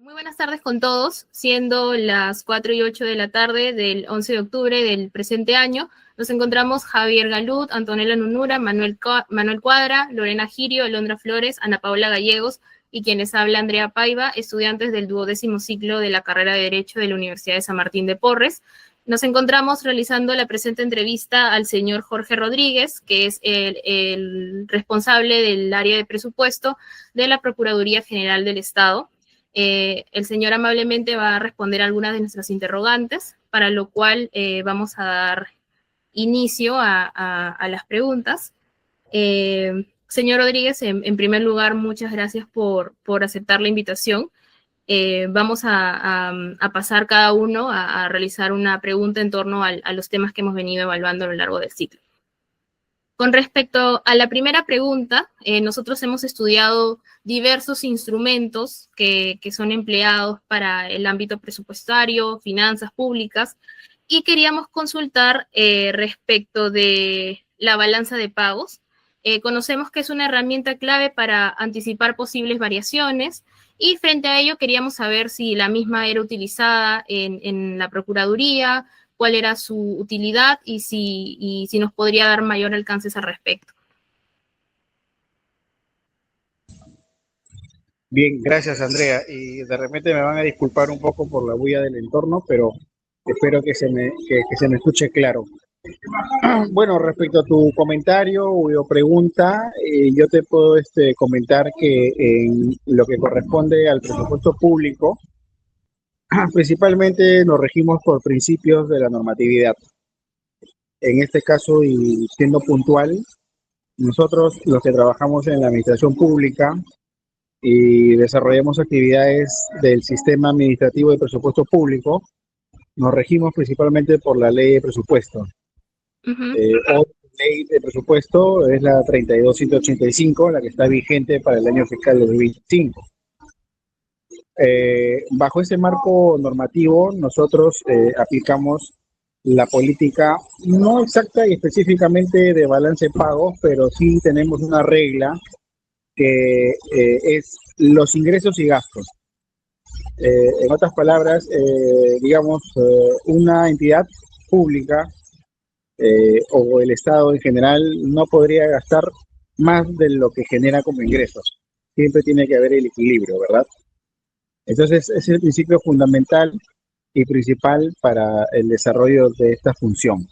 Muy buenas tardes con todos, siendo las 4:08 de la tarde del 11 de octubre del presente año. Nos encontramos Javier Galut, Antonella Nunura, Manuel Cuadra, Lorena Girio, Alondra Flores, Ana Paula Gallegos y quienes habla Andrea Paiva, estudiantes del 12º ciclo de la carrera de Derecho de la Universidad de San Martín de Porres. Nos encontramos realizando la presente entrevista al señor Jorge Rodríguez, que es el responsable del área de presupuesto de la Procuraduría General del Estado. El señor amablemente va a responder algunas de nuestras interrogantes, para lo cual vamos a dar inicio a las preguntas. Señor Rodríguez, en primer lugar, muchas gracias por aceptar la invitación. Vamos a pasar cada uno a realizar una pregunta en torno a los temas que hemos venido evaluando a lo largo del ciclo. Con respecto a la primera pregunta, nosotros hemos estudiado diversos instrumentos que son empleados para el ámbito presupuestario, finanzas públicas, y queríamos consultar respecto de la balanza de pagos. Conocemos que es una herramienta clave para anticipar posibles variaciones, y frente a ello queríamos saber si la misma era utilizada en la Procuraduría, cuál era su utilidad y si nos podría dar mayor alcances al respecto. Bien, gracias Andrea. Y de repente me van a disculpar un poco por la bulla del entorno, pero espero que se me escuche claro. Bueno, respecto a tu comentario o pregunta, yo te puedo comentar que en lo que corresponde al presupuesto público, principalmente nos regimos por principios de la normatividad. En este caso, y siendo puntual, nosotros los que trabajamos en la administración pública y desarrollamos actividades del sistema administrativo de presupuesto público, nos regimos principalmente por la ley de presupuesto. Hoy la ley de presupuesto es la 32.185, la que está vigente para el año fiscal 2025. Bajo ese marco normativo, nosotros aplicamos la política no exacta y específicamente de balance de pagos, pero sí tenemos una regla que es los ingresos y gastos. En otras palabras, digamos, una entidad pública o el Estado en general no podría gastar más de lo que genera como ingresos. Siempre tiene que haber el equilibrio, ¿verdad? Entonces, es el principio fundamental y principal para el desarrollo de esta función.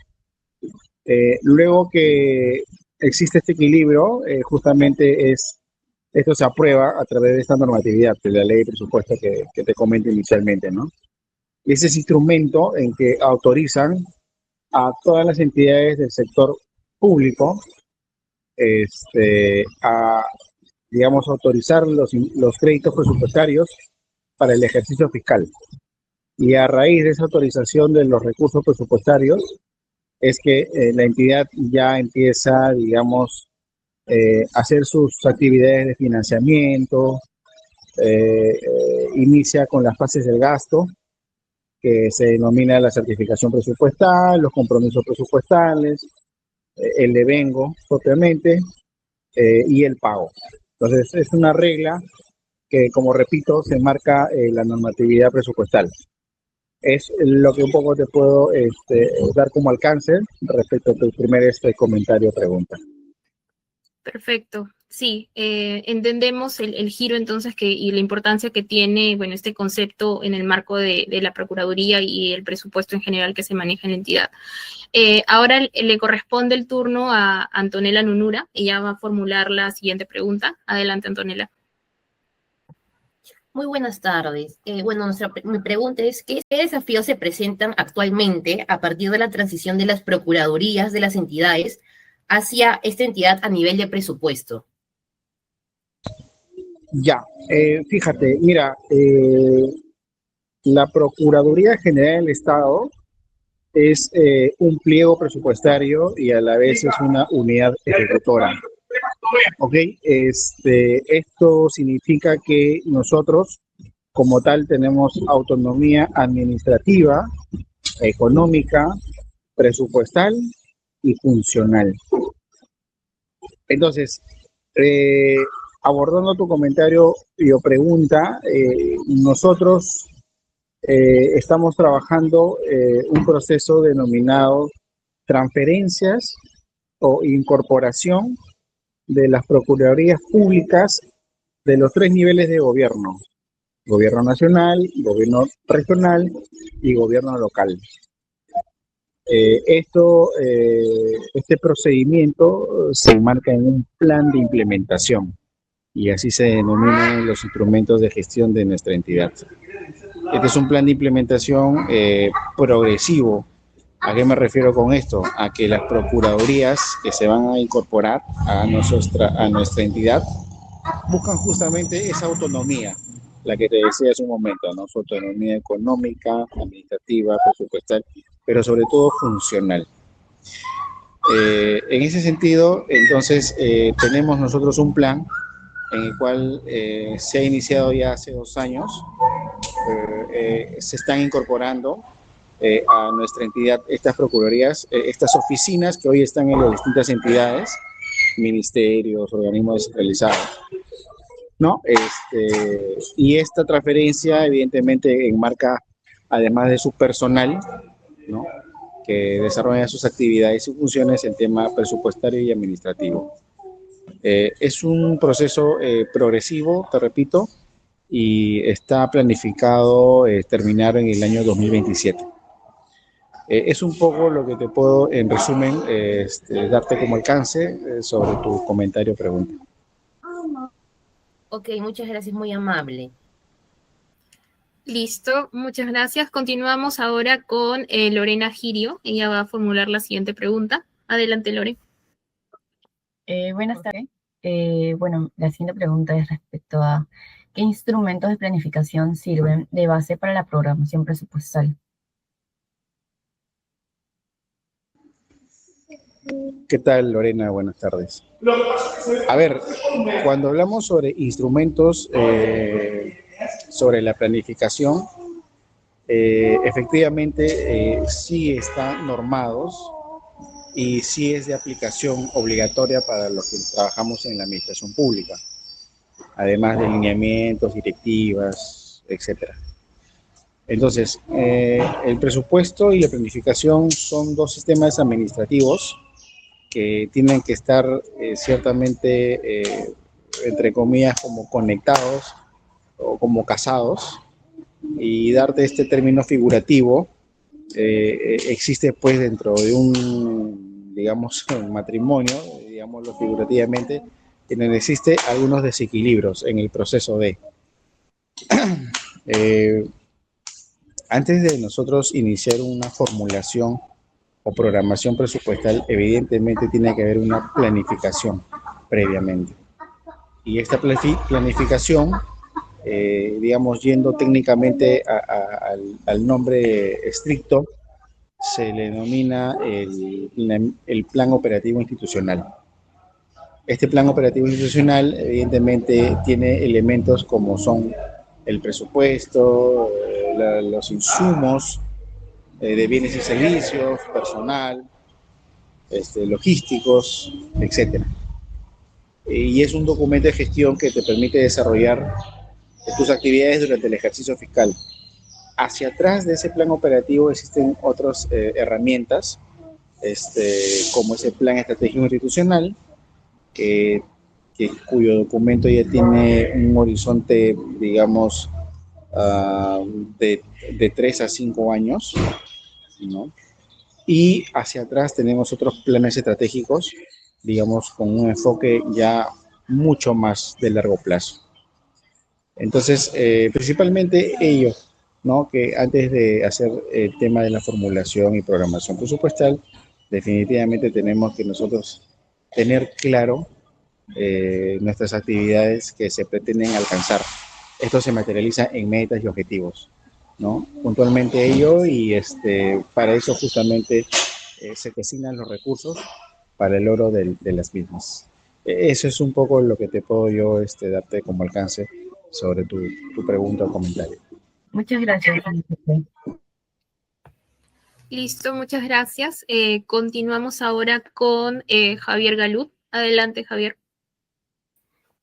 Luego que existe este equilibrio, justamente esto se aprueba a través de esta normatividad, de la ley de presupuesto que te comento inicialmente, ¿no? Y ese es instrumento en que autorizan a todas las entidades del sector público a, digamos, autorizar los créditos presupuestarios para el ejercicio fiscal. Y a raíz de esa autorización de los recursos presupuestarios es que la entidad ya empieza, digamos, hacer sus actividades de financiamiento, inicia con las fases del gasto, que se denomina la certificación presupuestal, los compromisos presupuestales, el devengo propiamente, y el pago. Entonces, es una regla que, como repito, se marca la normatividad presupuestal. Es lo que un poco te puedo dar como alcance respecto a tu primer comentario o pregunta. Perfecto. Sí, entendemos el giro entonces y la importancia que tiene, bueno, este concepto en el marco de la Procuraduría y el presupuesto en general que se maneja en la entidad. Ahora le corresponde el turno a Antonella Nunura. Ella va a formular la siguiente pregunta. Adelante, Antonella. Muy buenas tardes. Bueno, mi pregunta es, ¿qué desafíos se presentan actualmente a partir de la transición de las procuradurías de las entidades hacia esta entidad a nivel de presupuesto? Ya, fíjate, mira, la Procuraduría General del Estado es un pliego presupuestario y a la vez es una unidad ejecutora. Ok, esto significa que nosotros, como tal, tenemos autonomía administrativa, económica, presupuestal y funcional. Entonces, abordando tu comentario y o pregunta, nosotros estamos trabajando un proceso denominado transferencias o incorporación de las procuradurías públicas de los tres niveles de gobierno: gobierno nacional, gobierno regional y gobierno local. Este procedimiento se enmarca en un plan de implementación y así se denominan los instrumentos de gestión de nuestra entidad. Este es un plan de implementación progresivo. ¿A qué me refiero con esto? A que las procuradurías que se van a incorporar a nuestra entidad buscan justamente esa autonomía, la que te decía hace un momento, ¿no? Su autonomía económica, administrativa, presupuestal, pero sobre todo funcional. En ese sentido, entonces, tenemos nosotros un plan en el cual se ha iniciado ya hace 2 años. Se están incorporando a nuestra entidad estas procuradurías, estas oficinas que hoy están en las distintas entidades, ministerios, organismos descentralizados, ¿no? Y esta transferencia evidentemente enmarca, además de su personal, ¿no?, que desarrolla sus actividades y funciones en tema presupuestario y administrativo. Es un proceso progresivo, te repito, y está planificado terminar en el año 2027. Es un poco lo que te puedo, en resumen, darte como alcance sobre tu comentario o pregunta. Ok, muchas gracias, muy amable. Listo, muchas gracias. Continuamos ahora con Lorena Girio. Ella va a formular la siguiente pregunta. Adelante, Lore. Buenas tardes. Bueno, la siguiente pregunta es respecto a ¿qué instrumentos de planificación sirven de base para la programación presupuestal? ¿Qué tal, Lorena? Buenas tardes. A ver, cuando hablamos sobre instrumentos, sobre la planificación, efectivamente sí están normados y sí es de aplicación obligatoria para los que trabajamos en la administración pública, además de lineamientos, directivas, etcétera. Entonces, el presupuesto y la planificación son 2 sistemas administrativos que tienen que estar ciertamente, entre comillas, como conectados o como casados, y darte este término figurativo, existe pues dentro de un, digamos, un matrimonio, digámoslo figurativamente, en donde existe algunos desequilibrios en el proceso de... Antes de nosotros iniciar una formulación o programación presupuestal, evidentemente tiene que haber una planificación previamente. Y esta planificación, digamos, yendo técnicamente al nombre estricto, se le denomina el plan operativo institucional. Este plan operativo institucional, evidentemente, tiene elementos como son el presupuesto, los insumos de bienes y servicios, personal, logísticos, etc. Y es un documento de gestión que te permite desarrollar tus actividades durante el ejercicio fiscal. Hacia atrás de ese plan operativo existen otras herramientas, como ese plan estratégico institucional, cuyo documento ya tiene un horizonte, digamos, de 3 a 5 años, ¿no? Y hacia atrás tenemos otros planes estratégicos, digamos, con un enfoque ya mucho más de largo plazo. Entonces, principalmente ellos, ¿no?, que antes de hacer el tema de la formulación y programación presupuestal, definitivamente tenemos que nosotros tener claro nuestras actividades que se pretenden alcanzar. Esto se materializa en metas y objetivos, ¿no? Puntualmente ello, y para eso justamente se designan los recursos para el logro de las mismas. Eso es un poco lo que te puedo yo darte como alcance sobre tu pregunta o comentario. Muchas gracias. Listo, muchas gracias. Continuamos ahora con Javier Galut. Adelante, Javier.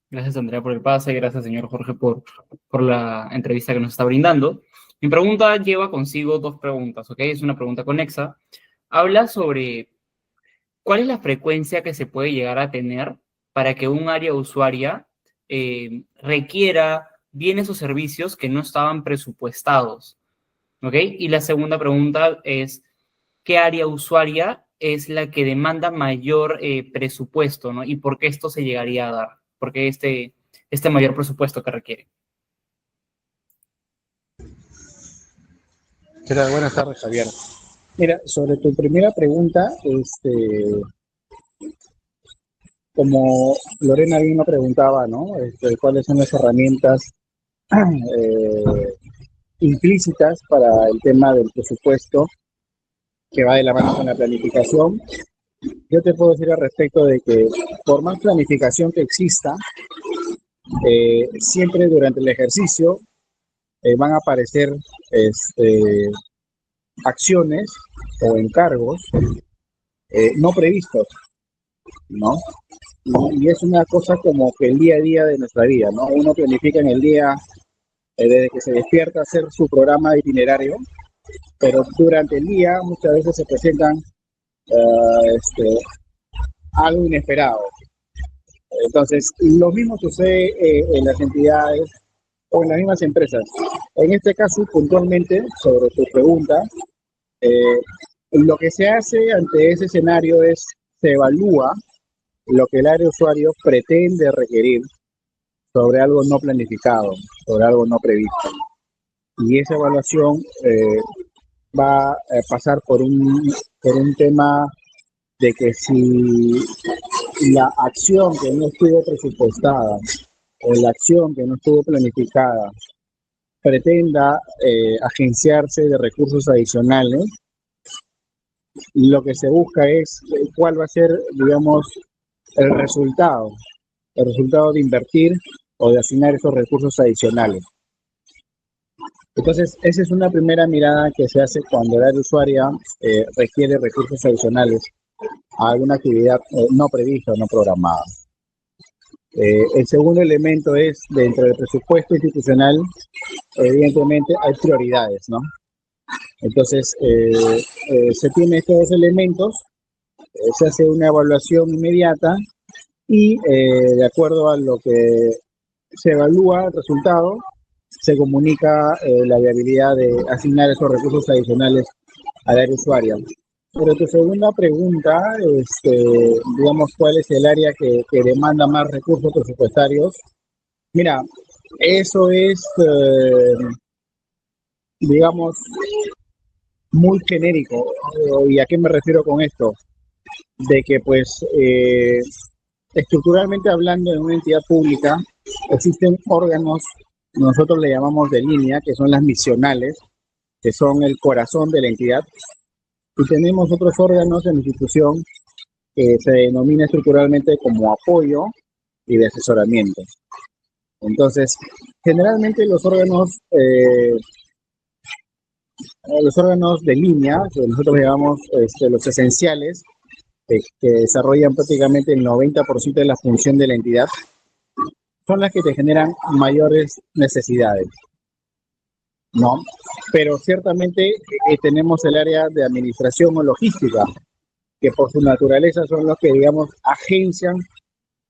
Gracias, Andrea, por el pase. Gracias, señor Jorge, por la entrevista que nos está brindando. Mi pregunta lleva consigo dos preguntas, ¿ok? Es una pregunta conexa. Habla sobre cuál es la frecuencia que se puede llegar a tener para que un área usuaria requiera bienes o servicios que no estaban presupuestados, ¿ok? Y la segunda pregunta es, ¿qué área usuaria es la que demanda mayor presupuesto, ¿no? ¿Y por qué esto se llegaría a dar? ¿Por qué este mayor presupuesto que requiere? ¿Qué tal? Buenas tardes, Javier. Mira, sobre tu primera pregunta, como Lorena bien me preguntaba, ¿no? ¿Cuáles son las herramientas eh, implícitas para el tema del presupuesto que va de la mano con la planificación? Yo te puedo decir al respecto de que por más planificación que exista, siempre durante el ejercicio van a aparecer acciones o encargos no previstos, ¿no? Y es una cosa como que el día a día de nuestra vida, ¿no? Uno planifica en el día, desde que se despierta, hacer su programa de itinerario, pero durante el día muchas veces se presentan algo inesperado. Entonces, lo mismo sucede en las entidades o en las mismas empresas. En este caso, puntualmente, sobre tu pregunta, lo que se hace ante ese escenario es, se evalúa lo que el área usuario pretende requerir sobre algo no planificado, sobre algo no previsto. Y esa evaluación va a pasar por un tema de que si la acción que no estuvo presupuestada o la acción que no estuvo planificada pretenda agenciarse de recursos adicionales, lo que se busca es cuál va a ser, digamos, el resultado de invertir o de asignar esos recursos adicionales. Entonces, esa es una primera mirada que se hace cuando el área usuaria requiere recursos adicionales a alguna actividad no prevista o no programada. El segundo elemento es, dentro del presupuesto institucional, evidentemente hay prioridades, ¿no? Entonces, se tiene estos dos elementos, se hace una evaluación inmediata y de acuerdo a lo que se evalúa el resultado, se comunica la viabilidad de asignar esos recursos adicionales al área usuaria. Pero tu segunda pregunta, digamos, ¿cuál es el área que demanda más recursos presupuestarios? Mira, eso es, digamos, muy genérico. ¿Y a qué me refiero con esto? De que, pues, estructuralmente hablando, en una entidad pública existen órganos, nosotros le llamamos de línea, que son las misionales, que son el corazón de la entidad, y tenemos otros órganos en la institución que se denomina estructuralmente como apoyo y de asesoramiento. Entonces, generalmente los órganos de línea, que nosotros llamamos los esenciales, que desarrollan prácticamente el 90% de la función de la entidad, son las que te generan mayores necesidades, ¿no? Pero ciertamente tenemos el área de administración o logística, que por su naturaleza son los que, digamos, agencian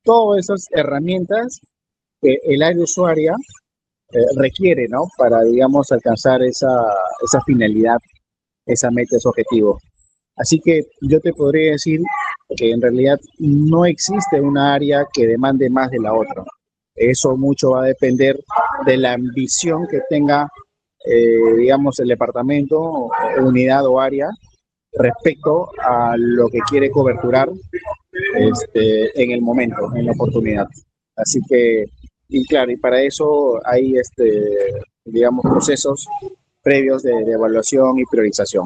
todas esas herramientas que el área usuaria requiere, ¿no? Para, digamos, alcanzar esa finalidad, esa meta, ese objetivo. Así que yo te podría decir que en realidad no existe una área que demande más de la otra. Eso mucho va a depender de la ambición que tenga, digamos, el departamento, unidad o área respecto a lo que quiere coberturar en el momento, en la oportunidad. Así que, y claro, y para eso hay, digamos, procesos previos de evaluación y priorización.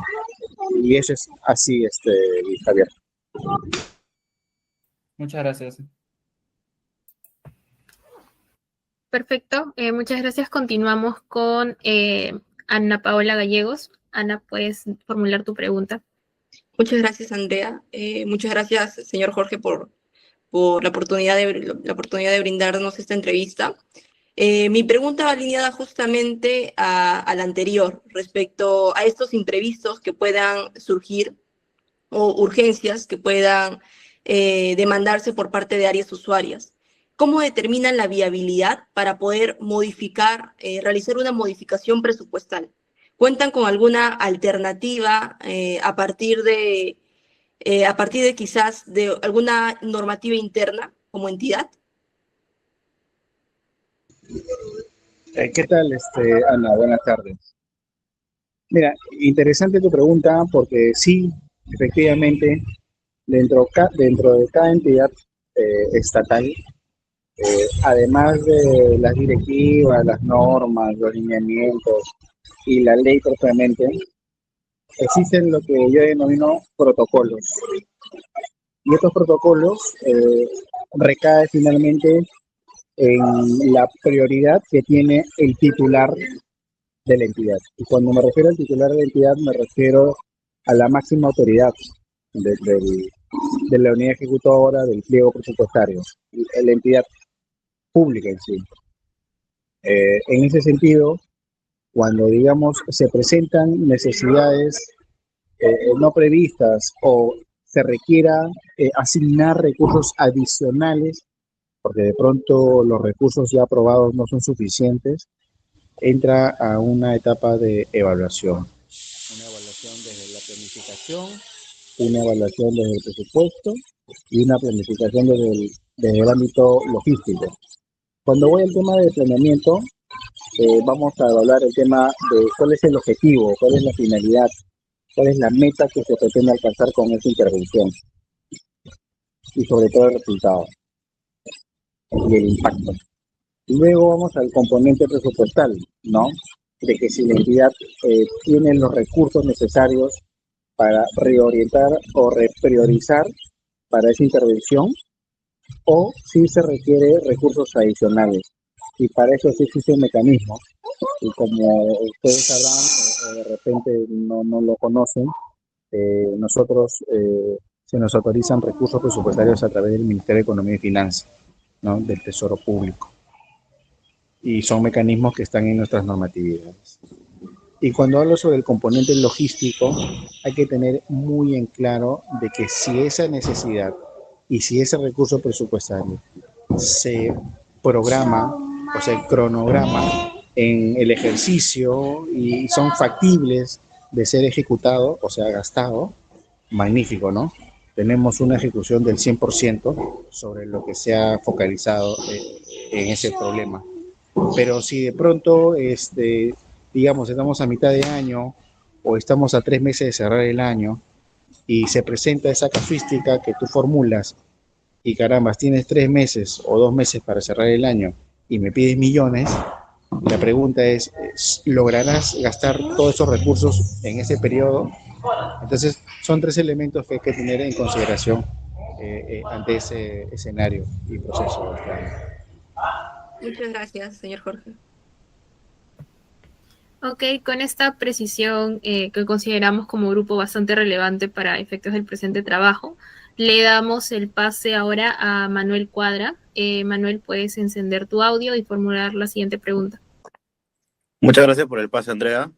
Y eso es así, Javier. Muchas gracias. Perfecto, muchas gracias. Continuamos con Ana Paola Gallegos. Ana, puedes formular tu pregunta. Muchas gracias, Andrea. Muchas gracias, señor Jorge, por por la oportunidad de brindarnos esta entrevista. Mi pregunta va alineada justamente a la anterior, respecto a estos imprevistos que puedan surgir o urgencias que puedan demandarse por parte de áreas usuarias. ¿Cómo determinan la viabilidad para poder realizar una modificación presupuestal? ¿Cuentan con alguna alternativa a partir de quizás de alguna normativa interna como entidad? ¿Qué tal, Ana? Buenas tardes. Mira, interesante tu pregunta porque sí, efectivamente, dentro de cada entidad estatal, además de las directivas, las normas, los lineamientos y la ley propiamente, existen lo que yo denomino protocolos. Y estos protocolos recaen finalmente en la prioridad que tiene el titular de la entidad. Y cuando me refiero al titular de la entidad, me refiero a la máxima autoridad de la unidad ejecutora del pliego presupuestario, la entidad pública en sí. En ese sentido, cuando, digamos, se presentan necesidades no previstas o se requiera asignar recursos adicionales, porque de pronto los recursos ya aprobados no son suficientes, entra a una etapa de evaluación. Una evaluación desde la planificación, una evaluación desde el presupuesto y una planificación desde el ámbito logístico. Cuando voy al tema de planeamiento, vamos a evaluar el tema de cuál es el objetivo, cuál es la finalidad, cuál es la meta que se pretende alcanzar con esta intervención y sobre todo el resultado y el impacto. Luego vamos al componente presupuestal, ¿no? De que si la entidad tiene los recursos necesarios para reorientar o repriorizar para esa intervención, o si se requiere recursos adicionales. Y para eso sí existe un mecanismo. Y como ustedes sabrán, de repente no lo conocen, nosotros se nos autorizan recursos presupuestarios a través del Ministerio de Economía y Finanzas, ¿no? Del Tesoro Público. Y son mecanismos que están en nuestras normatividades. Y cuando hablo sobre el componente logístico, hay que tener muy en claro de que si esa necesidad y si ese recurso presupuestario se programa o se cronograma en el ejercicio y son factibles de ser ejecutado, o sea, gastado, magnífico, ¿no? Tenemos una ejecución del 100% sobre lo que se ha focalizado en ese problema. Pero si de pronto, digamos, estamos a mitad de año o estamos a 3 meses de cerrar el año y se presenta esa casuística que tú formulas y carambas, tienes 3 meses o 2 meses para cerrar el año y me pides millones, la pregunta es, ¿lograrás gastar todos esos recursos en ese periodo? Entonces, son 3 elementos que hay que tener en consideración ante ese escenario y proceso. Muchas gracias, señor Jorge. Ok, con esta precisión que consideramos como grupo bastante relevante para efectos del presente trabajo, le damos el pase ahora a Manuel Cuadra. Manuel, puedes encender tu audio y formular la siguiente pregunta. Muchas gracias por el pase, Andrea.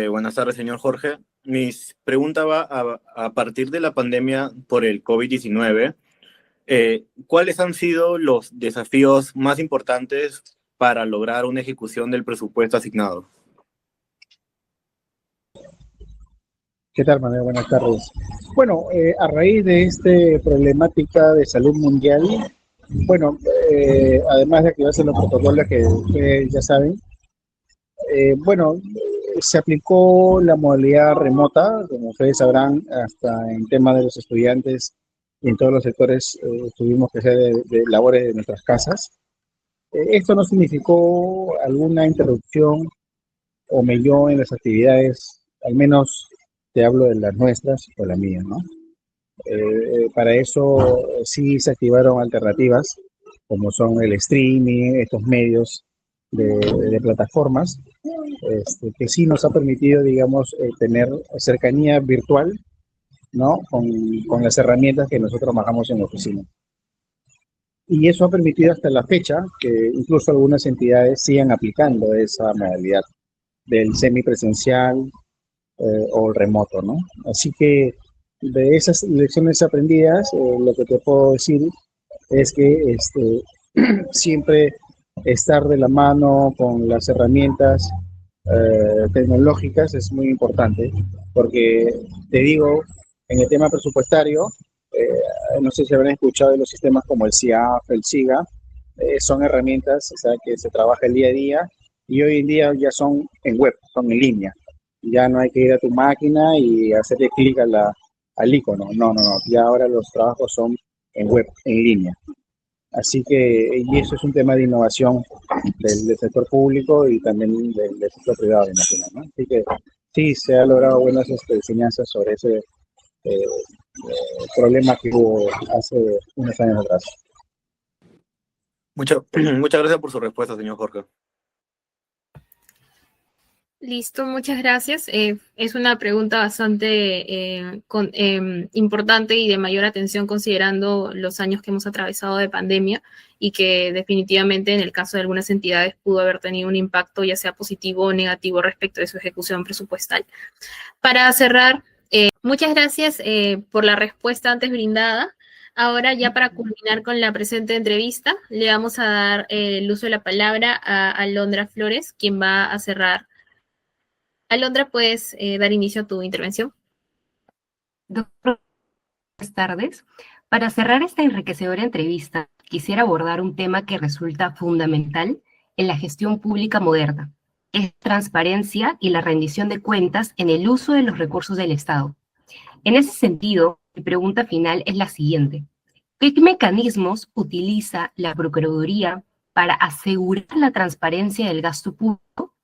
Buenas tardes, señor Jorge. Mi pregunta va a partir de la pandemia por el COVID-19. ¿Cuáles han sido los desafíos más importantes para lograr una ejecución del presupuesto asignado? ¿Qué tal, Manuel? Buenas tardes. Bueno, a raíz de esta problemática de salud mundial, bueno, además de activarse los protocolos que ustedes ya saben, bueno, se aplicó la modalidad remota, como ustedes sabrán, hasta en tema de los estudiantes y en todos los sectores tuvimos que hacer de labores de nuestras casas. Esto no significó alguna interrupción o melló en las actividades, al menos te hablo de las nuestras o la mía, ¿no? Para eso sí se activaron alternativas, como son el streaming, estos medios de plataformas, que sí nos ha permitido, digamos, tener cercanía virtual, ¿no? Con las herramientas que nosotros manejamos en la oficina. Y eso ha permitido hasta la fecha que incluso algunas entidades sigan aplicando esa modalidad del semipresencial o el remoto, ¿no? Así que de esas lecciones aprendidas, lo que te puedo decir es que siempre estar de la mano con las herramientas tecnológicas es muy importante, porque te digo, en el tema presupuestario, no sé si habrán escuchado de los sistemas como el CIAF, el SIGA, son herramientas, o sea, que se trabaja el día a día y hoy en día ya son en web, son en línea. Ya no hay que ir a tu máquina y hacerle clic al icono. No, no, no. Ya ahora los trabajos son en web, en línea. Así que, y eso es un tema de innovación del sector público y también del sector privado, me imagino, ¿no? Así que sí, se ha logrado buenas enseñanzas sobre ese problema que hubo hace unos años atrás. Muchas gracias por su respuesta, señor Jorge. Listo, muchas gracias. Es una pregunta bastante importante y de mayor atención considerando los años que hemos atravesado de pandemia y que definitivamente en el caso de algunas entidades pudo haber tenido un impacto ya sea positivo o negativo respecto de su ejecución presupuestal. Para cerrar, muchas gracias por la respuesta antes brindada. Ahora ya para culminar con la presente entrevista, le vamos a dar el uso de la palabra a Alondra Flores, quien va a cerrar. Alondra, ¿puedes dar inicio a tu intervención? Doctor, buenas tardes. Para cerrar esta enriquecedora entrevista, quisiera abordar un tema que resulta fundamental en la gestión pública moderna. Es transparencia y la rendición de cuentas en el uso de los recursos del Estado. En ese sentido, mi pregunta final es la siguiente. ¿Qué mecanismos utiliza la Procuraduría para asegurar la transparencia del gasto público?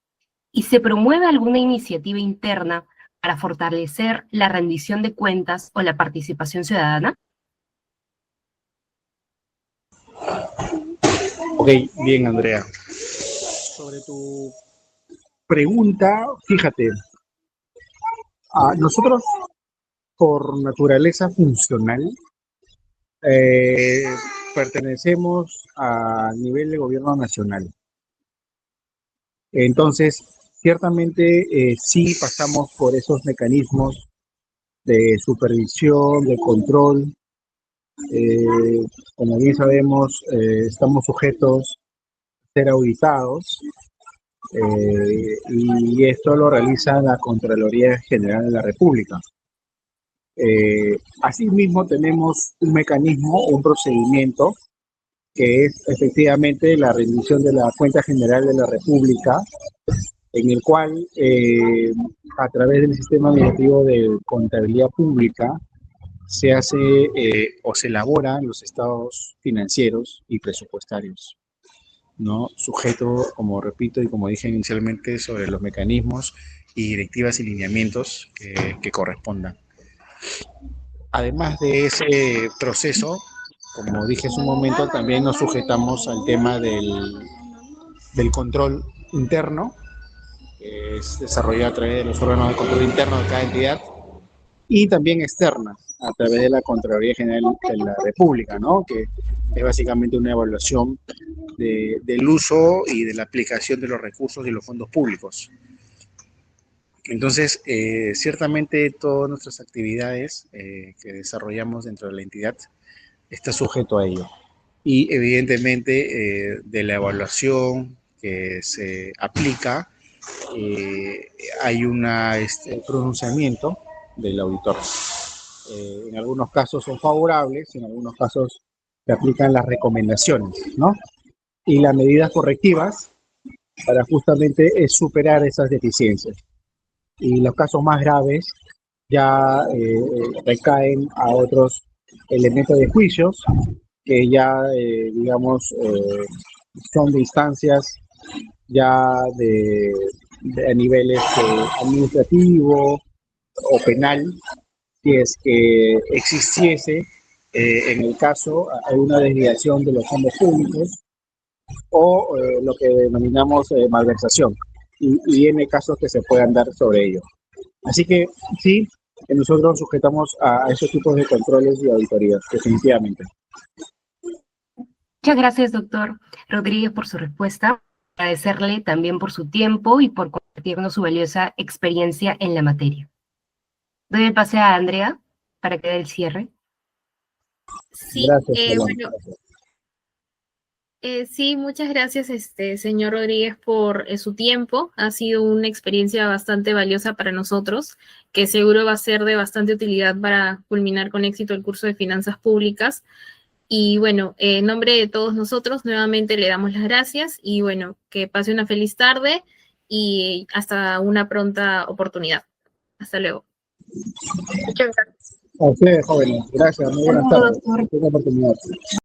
¿Y se promueve alguna iniciativa interna para fortalecer la rendición de cuentas o la participación ciudadana? Ok, bien, Andrea. Sobre tu pregunta, fíjate, nosotros por naturaleza funcional pertenecemos al nivel de gobierno nacional. Entonces, ciertamente sí pasamos por esos mecanismos de supervisión, de control. Como bien sabemos, estamos sujetos a ser auditados y esto lo realiza la Contraloría General de la República. Asimismo, tenemos un mecanismo, un procedimiento que es efectivamente la rendición de la Cuenta General de la República, en el cual, a través del sistema administrativo de contabilidad pública, se hace o se elaboran los estados financieros y presupuestarios, ¿no? Sujeto, como repito y como dije inicialmente, sobre los mecanismos y directivas y lineamientos que correspondan. Además de ese proceso, como dije hace un momento, también nos sujetamos al tema del control interno, que es desarrollado a través de los órganos de control interno de cada entidad, y también externa, a través de la Contraloría General de la República, ¿no? Que es básicamente una evaluación del uso y de la aplicación de los recursos y los fondos públicos. Entonces, ciertamente todas nuestras actividades que desarrollamos dentro de la entidad está sujeto a ello. Y evidentemente de la evaluación que se aplica, hay un pronunciamiento del auditor. En algunos casos son favorables, en algunos casos se aplican las recomendaciones, ¿no? Y las medidas correctivas para justamente superar esas deficiencias. Y los casos más graves ya recaen a otros elementos de juicios que ya, digamos, son de instancias ya a niveles administrativo o penal, si es que existiese, en el caso, alguna desviación de los fondos públicos o lo que denominamos malversación. Y en casos que se puedan dar sobre ello. Así que sí, nosotros sujetamos a esos tipos de controles y auditorías, definitivamente. Muchas gracias, doctor Rodríguez, por su respuesta. Agradecerle también por su tiempo y por compartirnos su valiosa experiencia en la materia. Doy el pase a Andrea para que dé el cierre. Sí, Gracias, bueno, sí, muchas gracias, señor Rodríguez, por su tiempo. Ha sido una experiencia bastante valiosa para nosotros, que seguro va a ser de bastante utilidad para culminar con éxito el curso de Finanzas Públicas. Y bueno, en nombre de todos nosotros, nuevamente le damos las gracias y bueno, que pase una feliz tarde y hasta una pronta oportunidad. Hasta luego. Muchas gracias. A ustedes, jóvenes. Gracias. Muy buenas tardes. Buena oportunidad.